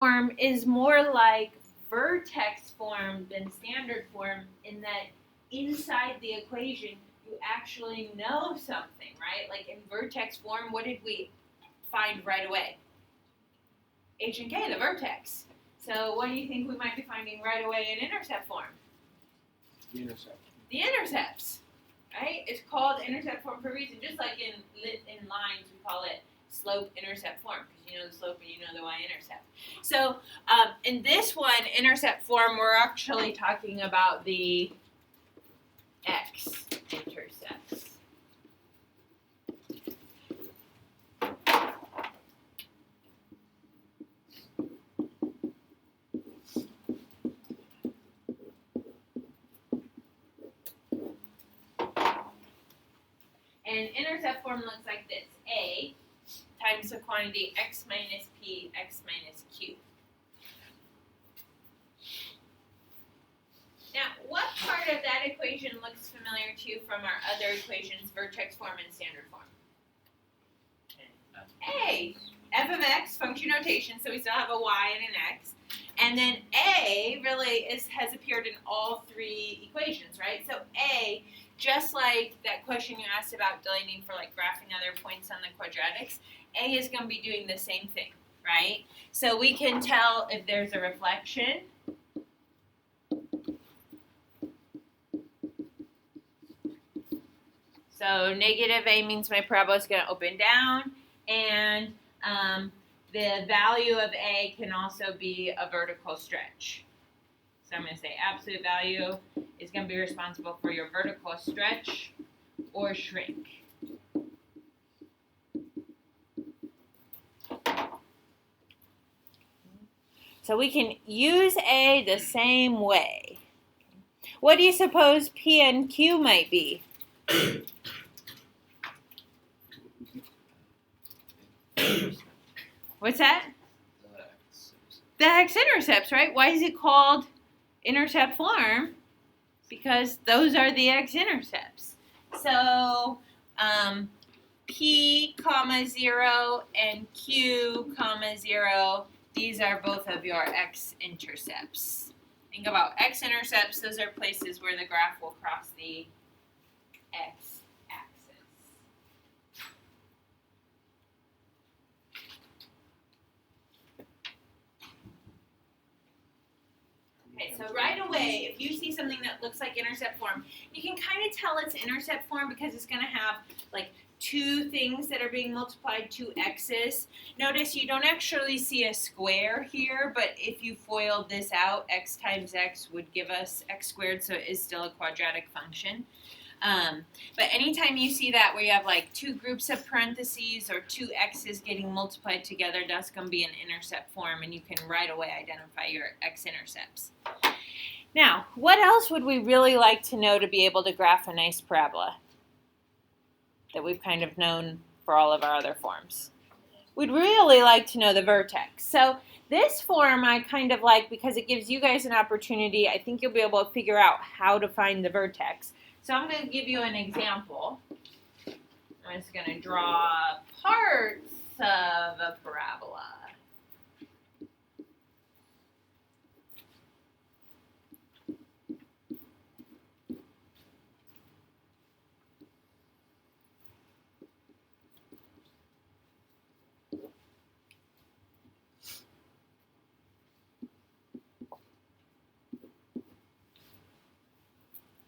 form is more like vertex form than standard form in that inside the equation you actually know something, right? Like in vertex form, what did we find right away? H and K, the vertex. So what do you think we might be finding right away in intercept form? The intercept. The intercepts, right? It's called intercept form for a reason. Just like in lines, we call it slope-intercept form because you know the slope and you know the y-intercept. So in this one, intercept form, we're actually talking about the x-intercepts. And intercept form looks like this. A times the quantity x minus p, x minus q. Now, what part of that equation looks familiar to you from our other equations, vertex form and standard form? A. F of x, function notation, so we still have a y and an x. And then A really has appeared in all three equations, right? So A, just like that question you asked about deleting for like graphing other points on the quadratics, A is going to be doing the same thing, right? So we can tell if there's a reflection. So negative A means my parabola is going to open down, and the value of A can also be a vertical stretch. So I'm going to say absolute value is going to be responsible for your vertical stretch or shrink. So we can use A the same way. What do you suppose P and Q might be? What's that? The x-intercepts, right? Why is it called intercept form? Because those are the x-intercepts. So P, comma 0 and Q, comma 0, these are both of your x-intercepts. Think about x-intercepts. Those are places where the graph will cross the x-axis. Okay, so right away, if you see something that looks like intercept form, you can kind of tell it's intercept form because it's going to have like two things that are being multiplied, two x's. Notice you don't actually see a square here, but if you FOILed this out, x times x would give us x squared, so it is still a quadratic function. But anytime you see that where you have like two groups of parentheses or two x's getting multiplied together, that's going to be an intercept form, and you can right away identify your x-intercepts. Now, what else would we really like to know to be able to graph a nice parabola that we've kind of known for all of our other forms? We'd really like to know the vertex. So this form I kind of like because it gives you guys an opportunity. I think you'll be able to figure out how to find the vertex. So I'm going to give you an example. I'm just going to draw parts of a parabola.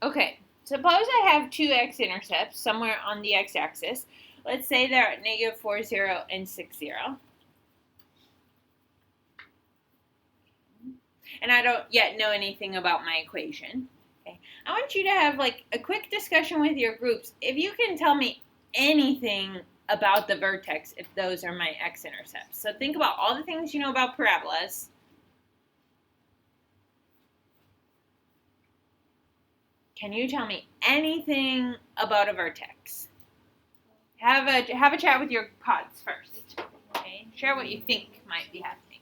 Okay. Suppose I have two x-intercepts somewhere on the x-axis. Let's say they're at negative 4, 0, and 6, 0. And I don't yet know anything about my equation. Okay. I want you to have like a quick discussion with your groups. If you can tell me anything about the vertex, if those are my x-intercepts. So think about all the things you know about parabolas. Can you tell me anything about a vertex? Have a chat with your pods first. Okay? Share what you think might be happening.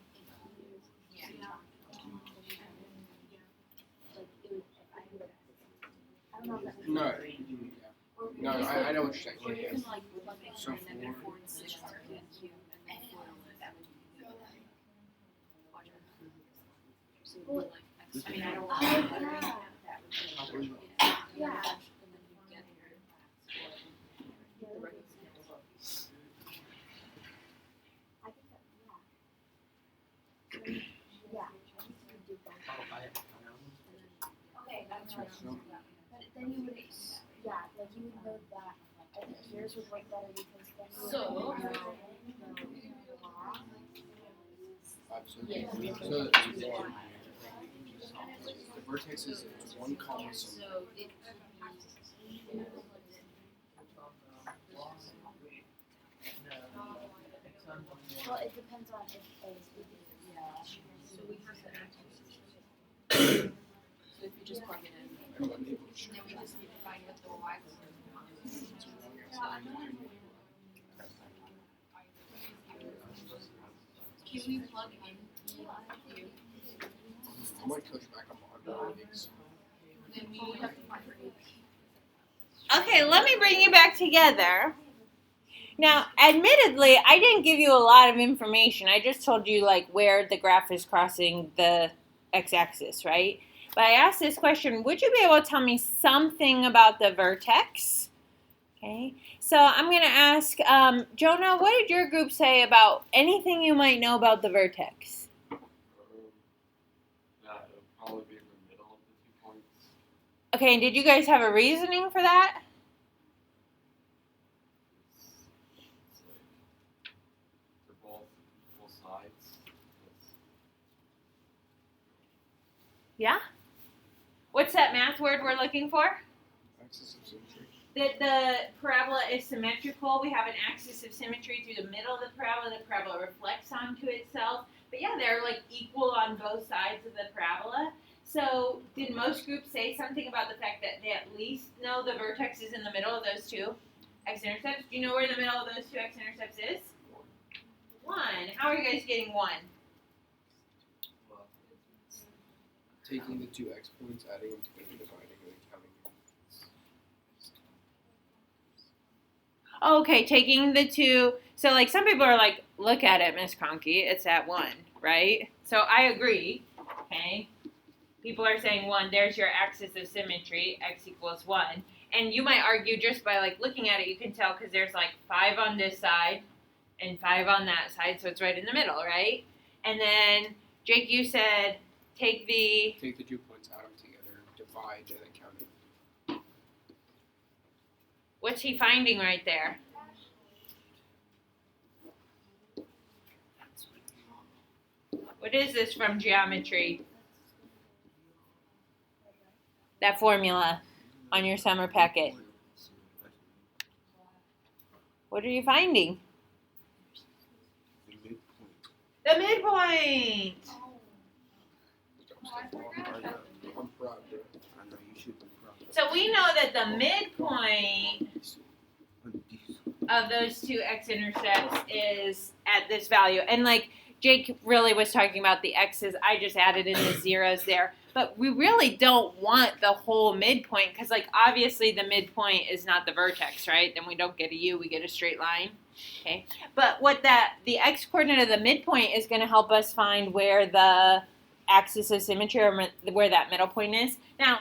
No, I know what you're saying. So I mean, I don't Oh, yeah. Okay, that's right. But then you would, like you would know that I think yours would work better because then you would know Absolutely. So the vertex is one column. well, it depends on if A is big. So we have to access. So if you just plug it in, then we just need to find what the Y Can we plug in Q? I might coach back up on these. Then we have to find for Okay, let me bring you back together. Now, admittedly, I didn't give you a lot of information. I just told you like where the graph is crossing the x-axis, right? But I asked this question, would you be able to tell me something about the vertex? Okay, so I'm going to ask, Jonah, what did your group say about anything you might know about the vertex? That it would probably be in the middle of the 2 points. Okay, and did you guys have a reasoning for that? It's like they're both equal sides. Yeah? What's that math word we're looking for? Axis of symmetry. That the parabola is symmetrical. We have an axis of symmetry through the middle of the parabola reflects onto itself. But yeah, they're like equal on both sides of the parabola. So did most groups say something about the fact that they at least know the vertex is in the middle of those two x-intercepts? Do you know where the middle of those two x-intercepts is? 1. How are you guys getting 1? Taking the two x points, adding them together, dividing, and then counting them. Okay, taking the two. So like some people are like, look at it, Miss Conkey, it's at 1, right? So I agree, okay? People are saying 1, there's your axis of symmetry, x equals 1. And you might argue just by like looking at it, you can tell because there's like 5 on this side and 5 on that side, so it's right in the middle, right? And then, Jake, you said take the 2 points, add them together, divide, and then count it. what's he finding right there? What is this from geometry? That formula on your summer packet. What are you finding? The midpoint. I'm proud, bro. I know you should be proud. So we know that the midpoint of those two x-intercepts is at this value. And like Jake really was talking about the x's, I just added in the zeros there. But we really don't want the whole midpoint because like obviously the midpoint is not the vertex, right? Then we don't get a u, we get a straight line. Okay. But what the x-coordinate of the midpoint is going to help us find where the axis of symmetry or where that middle point is. Now,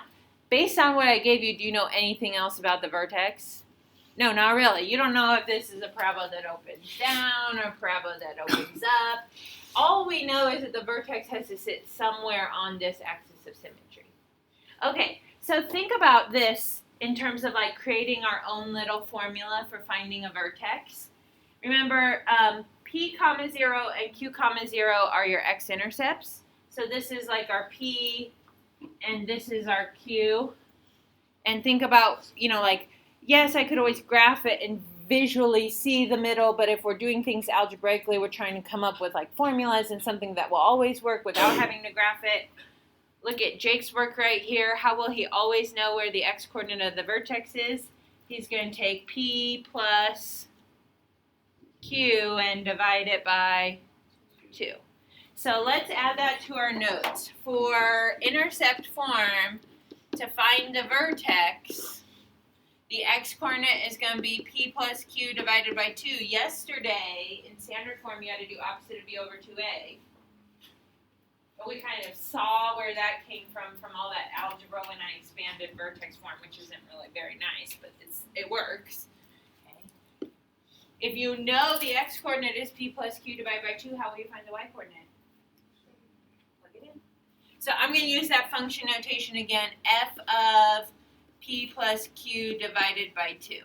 based on what I gave you, do you know anything else about the vertex? No, not really. You don't know if this is a parabola that opens down or a parabola that opens up. All we know is that the vertex has to sit somewhere on this axis of symmetry. Okay, so think about this in terms of like creating our own little formula for finding a vertex. Remember, P comma 0 and Q comma 0 are your x-intercepts. So this is like our P and this is our Q. And think about, like, yes, I could always graph it and visually see the middle, but if we're doing things algebraically, we're trying to come up with like formulas and something that will always work without having to graph it. Look at Jake's work right here. How will he always know where the x-coordinate of the vertex is? He's going to take P plus Q and divide it by 2. So let's add that to our notes. For intercept form, to find the vertex, the x-coordinate is going to be P plus Q divided by 2. Yesterday, in standard form, you had to do opposite of B over 2A. we kind of saw where that came from all that algebra when I expanded vertex form, which isn't really very nice, but it works. Okay. If you know the x-coordinate is p plus q divided by 2, how will you find the y-coordinate? Plug it in. So I'm going to use that function notation again, f of p plus q divided by 2.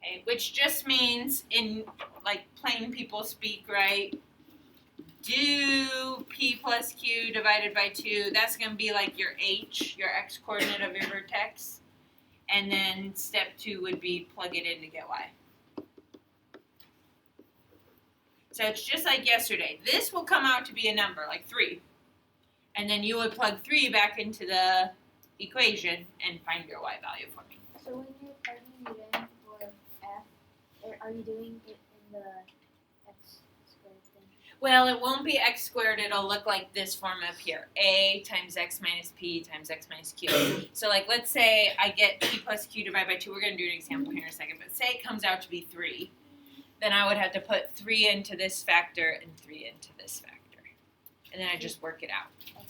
Okay, which just means, in like plain people speak, right? Do p plus q divided by 2. That's going to be like your h, your x-coordinate of your vertex. And then step 2 would be plug it in to get y. So it's just like yesterday. This will come out to be a number, like 3. And then you would plug 3 back into the equation and find your y value for me. So when you're plugging it in for f, are you doing it in the x squared thing? Well, it won't be x squared. It'll look like this form up here. A times x minus p times x minus q. So like let's say I get p plus q divided by 2. We're going to do an example here in a second. But say it comes out to be 3. Then I would have to put 3 into this factor and 3 into this factor. And then I just work it out. Okay.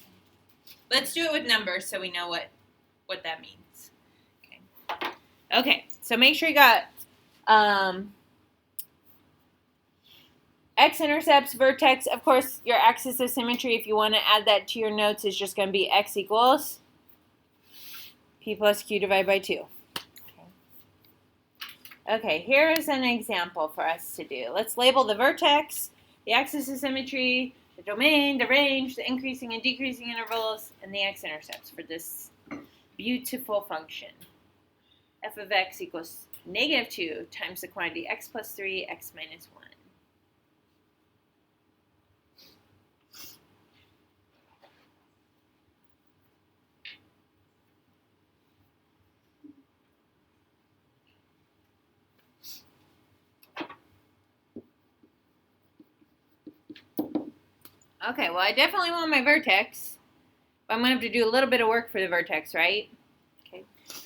Let's do it with numbers so we know what that means. Okay, so make sure you got x-intercepts, vertex. Of course, your axis of symmetry, if you want to add that to your notes, is just going to be x equals p plus q divided by 2. Okay, here's an example for us to do. Let's label the vertex, the axis of symmetry, the domain, the range, the increasing and decreasing intervals, and the x-intercepts for this beautiful function. F of x equals negative 2 times the quantity x plus 3, x minus 1. Okay, well, I definitely want my vertex, but I'm going to have to do a little bit of work for the vertex, right? Okay.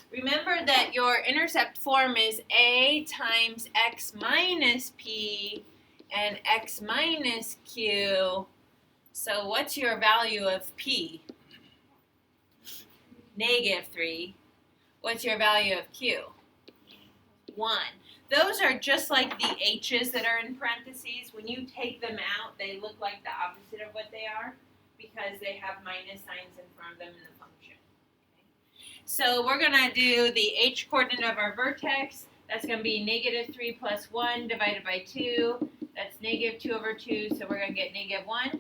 Remember that your intercept form is a times x minus p and x minus q. So what's your value of p? Negative 3. What's your value of q? 1. Those are just like the h's that are in parentheses. When you take them out, they look like the opposite of what they are because they have minus signs in front of them in the function. Okay. So we're going to do the h-coordinate of our vertex. That's going to be negative 3 plus 1 divided by 2. That's negative 2 over 2, so we're going to get negative 1.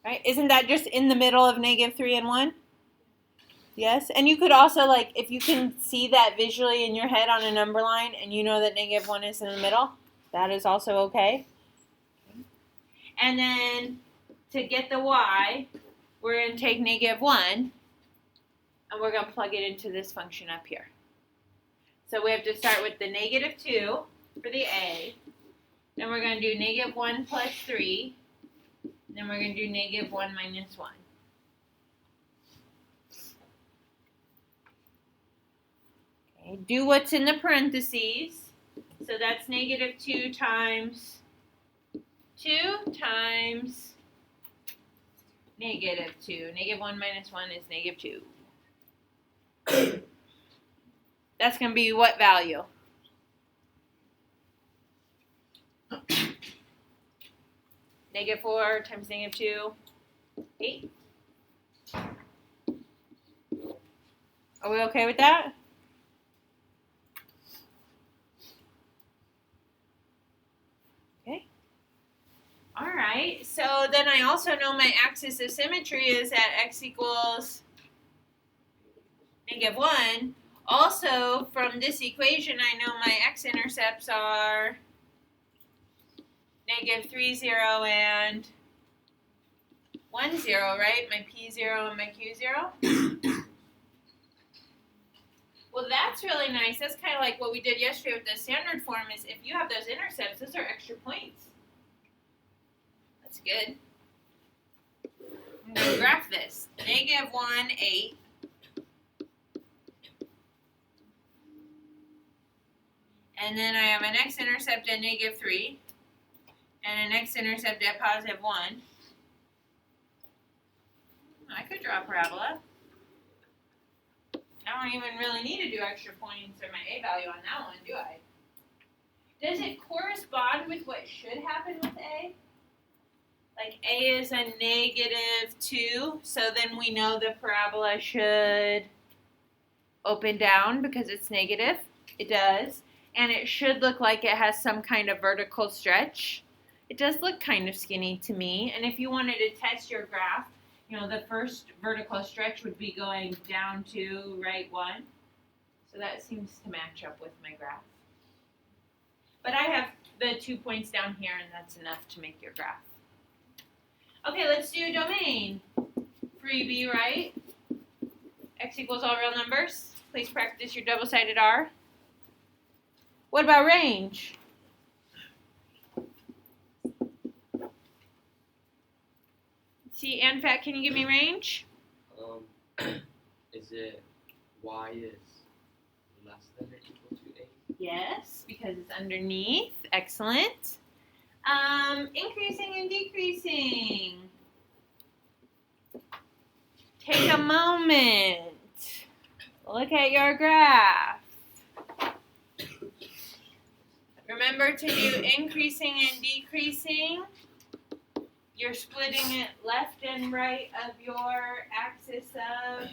Right? Isn't that just in the middle of negative 3 and 1? Yes, and you could also, like, if you can see that visually in your head on a number line and you know that negative 1 is in the middle, that is also okay. And then to get the y, we're going to take negative 1 and we're going to plug it into this function up here. So we have to start with the negative 2 for the a, then we're going to do negative 1 plus 3, and then we're going to do negative 1 minus 1. Do what's in the parentheses. So that's negative 2 times 2 times negative 2. Negative 1 minus 1 is negative 2. That's going to be what value? Negative 4 times negative 2, 8. Are we okay with that? All right, so then I also know my axis of symmetry is at x equals negative 1. Also, from this equation, I know my x-intercepts are negative 3, 0, and 1, 0, right? My p, 0, and my q, 0. Well, that's really nice. That's kind of like what we did yesterday with the standard form is if you have those intercepts, those are extra points. That's good. I'm going to graph this. Negative 1, 8. And then I have an x-intercept at negative 3. and an x-intercept at positive 1. I could draw a parabola. I don't even really need to do extra points or my a value on that one, do I? Does it correspond with what should happen with a? Like a is a -2, so then we know the parabola should open down because it's negative. It does. And it should look like it has some kind of vertical stretch. It does look kind of skinny to me. And if you wanted to test your graph, the first vertical stretch would be going down to right 1. So that seems to match up with my graph. But I have the 2 points down here, and that's enough to make your graph. Okay, let's do domain. Freebie, right? X equals all real numbers. Please practice your double-sided R. What about range? C and fat, can you give me range? Is it y is less than or equal to a? Yes, because it's underneath. Excellent. Increasing and decreasing. Take a moment. Look at your graph. Remember to do increasing and decreasing. You're splitting it left and right of your axis of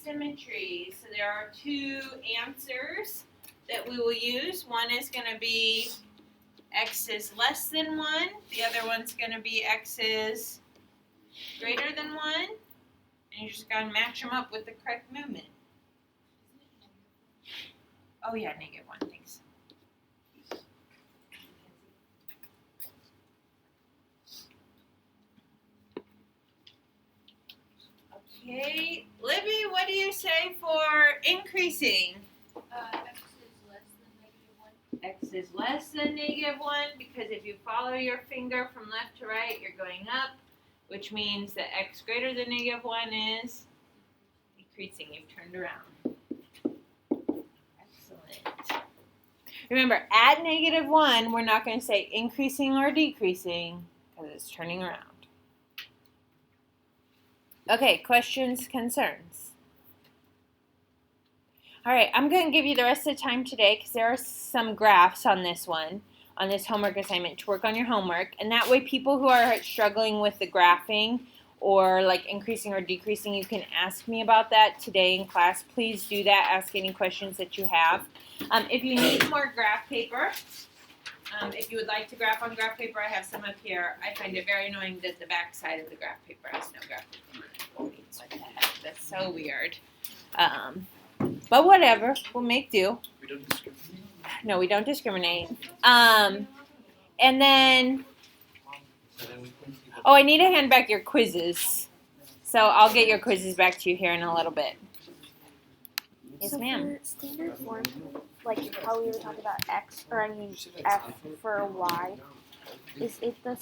symmetry. So there are 2 answers that we will use. One is going to be x is less than 1. The other one's going to be x is greater than 1. And you just got to match them up with the correct movement. Oh yeah, -1, thanks. Okay, Libby, what do you say for increasing? X is less than -1 because if you follow your finger from left to right, you're going up, which means that x greater than -1 is decreasing. You've turned around. Excellent. Remember, at -1, we're not going to say increasing or decreasing because it's turning around. Okay, questions, concerns? All right, I'm going to give you the rest of the time today because there are some graphs on this one, on this homework assignment to work on your homework. And that way people who are struggling with the graphing or like increasing or decreasing, you can ask me about that today in class. Please do that. Ask any questions that you have. If you need more graph paper, if you would like to graph on graph paper, I have some up here. I find it very annoying that the back side of the graph paper has no graph paper. What the heck? That's so weird. But whatever, we'll make do. We don't discriminate. No, we don't discriminate. And then, I need to hand back your quizzes. So I'll get your quizzes back to you here in a little bit. Yes, So ma'am. for standard form, like how we were talking about x, or I mean f for y, is it the